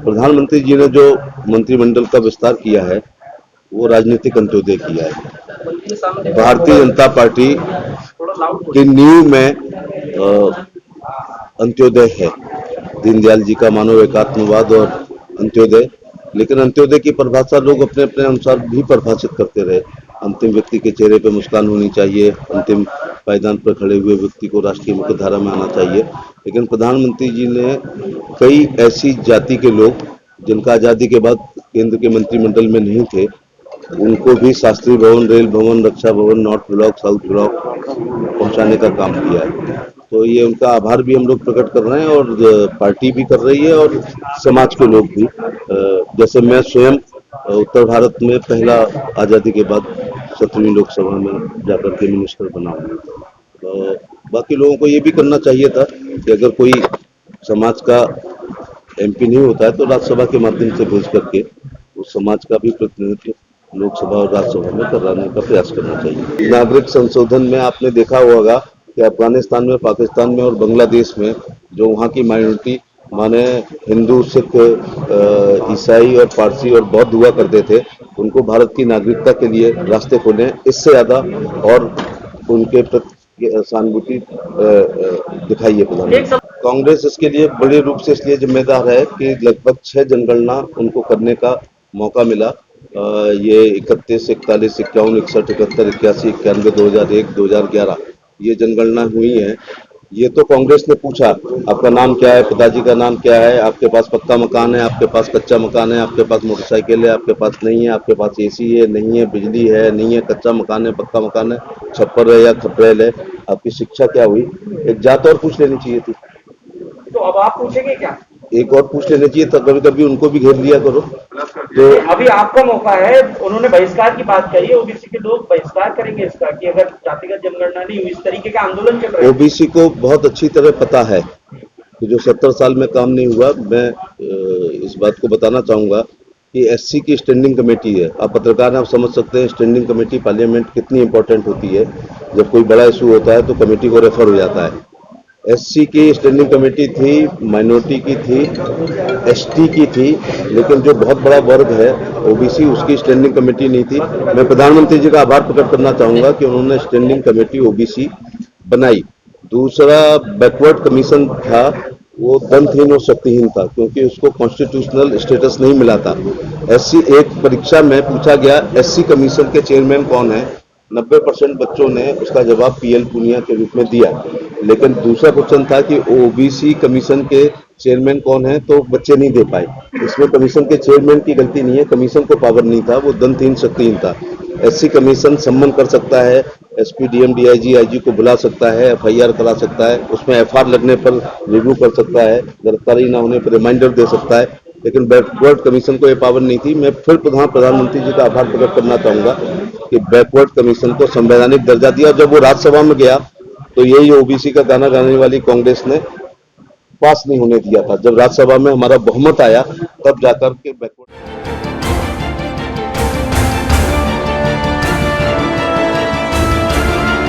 प्रधानमंत्री जी ने जो मंत्रिमंडल का विस्तार किया है वो राजनीतिक अंत्योदय किया है। भारतीय जनता पार्टी की नींव में अंत्योदय है, दीनदयाल जी का मानव एकात्मवाद और अंत्योदय। लेकिन अंत्योदय की परिभाषा लोग अपने अपने अनुसार भी परिभाषित करते रहे। अंतिम व्यक्ति के चेहरे पे मुस्कान होनी चाहिए, अंतिम पायदान पर खड़े हुए व्यक्ति को राष्ट्रीय मुख्यधारा में आना चाहिए। लेकिन प्रधानमंत्री जी ने कई ऐसी जाति के लोग जिनका आजादी के बाद केंद्र के मंत्रिमंडल में नहीं थे, उनको भी शास्त्री भवन, रेल भवन, रक्षा भवन, नॉर्थ ब्लॉक, साउथ ब्लॉक पहुंचाने का काम किया है। तो ये उनका आभार भी हम लोग प्रकट कर रहे हैं और पार्टी भी कर रही है और समाज के लोग भी। जैसे मैं स्वयं उत्तर भारत में पहला आजादी के बाद 17वीं लोकसभा में जाकर के मिनिस्टर बना हूँ। बाकी लोगों को ये भी करना चाहिए था कि अगर कोई समाज का एमपी नहीं होता है तो राज्यसभा के माध्यम से भेज करके उस समाज का भी प्रतिनिधित्व लोकसभा और राज्यसभा में कराने का प्रयास करना चाहिए। नागरिक संशोधन में आपने देखा होगा कि अफगानिस्तान में, पाकिस्तान में और बांग्लादेश में जो वहाँ की माइनॉरिटी माने हिंदू, सिख, ईसाई और पारसी और बौद्ध हुआ करते थे, उनको भारत की नागरिकता के लिए रास्ते खोले। इससे ज्यादा और उनके प्रति सहानुभूति दिखाई है प्रधानमंत्री। कांग्रेस इसके लिए बड़े रूप से इसलिए जिम्मेदार है कि लगभग 6 जनगणना उनको करने का मौका मिला। ये 31, 41, 51, 61, 71, 81, 91, 2001, 2011 ये जनगणना हुई है। ये तो कांग्रेस ने पूछा आपका नाम क्या है, पिताजी का नाम क्या है, आपके पास पक्का मकान है, आपके पास कच्चा मकान है, आपके पास मोटरसाइकिल है, आपके पास नहीं है, आपके पास एसी है, नहीं है, बिजली है, नहीं है, कच्चा मकान है, पक्का मकान है, छप्पर है या खपरेल है, आपकी शिक्षा क्या हुई, एक जात और पूछ लेनी चाहिए थी। तो अब आप पूछेंगे क्या? एक और पूछ लेना चाहिए था, कभी कभी उनको भी घेर लिया करो। तो अभी आपका मौका है। उन्होंने बहिष्कार की बात कही है, ओबीसी के लोग बहिष्कार करेंगे इसका कि अगर जातिगत जनगणना नहीं हुई, इस तरीके का आंदोलन चल रहा है। ओबीसी को बहुत अच्छी तरह पता है कि जो 70 साल में काम नहीं हुआ। मैं इस बात को बताना चाहूंगा कि एससी की स्टैंडिंग कमेटी है। आप पत्रकार हैं, आप समझ सकते हैं स्टैंडिंग कमेटी पार्लियामेंट कितनी इंपॉर्टेंट होती है। जब कोई बड़ा इशू होता है तो कमेटी को रेफर हो जाता है। एससी की स्टैंडिंग कमेटी थी, माइनॉरिटी की थी, एसटी की थी, लेकिन जो बहुत बड़ा वर्ग है ओबीसी, उसकी स्टैंडिंग कमेटी नहीं थी। मैं प्रधानमंत्री जी का आभार प्रकट करना चाहूंगा कि उन्होंने स्टैंडिंग कमेटी ओबीसी बनाई। दूसरा बैकवर्ड कमीशन था, वो दंतहीन और शक्तिहीन था क्योंकि उसको कॉन्स्टिट्यूशनल स्टेटस नहीं मिला था। एससी एक परीक्षा में पूछा गया एससी कमीशन के चेयरमैन कौन है, 90% बच्चों ने उसका जवाब पीएल पूनिया के रूप में दिया। लेकिन दूसरा क्वेश्चन था कि ओबीसी कमीशन के चेयरमैन कौन है, तो बच्चे नहीं दे पाए। इसमें कमीशन के चेयरमैन की गलती नहीं है, कमीशन को पावर नहीं था, वो दंतहीन शक्तिहीन था। एससी कमीशन सम्मन कर सकता है, एसपी, डीएम, डीआईजी, आईजी को बुला सकता है, एफआईआर करा सकता है, उसमें एफआर लगने पर रिव्यू कर सकता है, गिरफ्तारी ना होने पर रिमाइंडर दे सकता है। लेकिन बैकवर्ड कमीशन को ये पावर नहीं थी। मैं फिर प्रधानमंत्री जी का आभार प्रकट करना चाहूंगा कि बैकवर्ड कमीशन को संवैधानिक दर्जा दिया। जब वो राज्यसभा में गया तो यही ओबीसी का गाना गाने वाली कांग्रेस ने पास नहीं होने दिया था। जब राज्यसभा में हमारा बहुमत आया तब जाकर के बैकवर्ड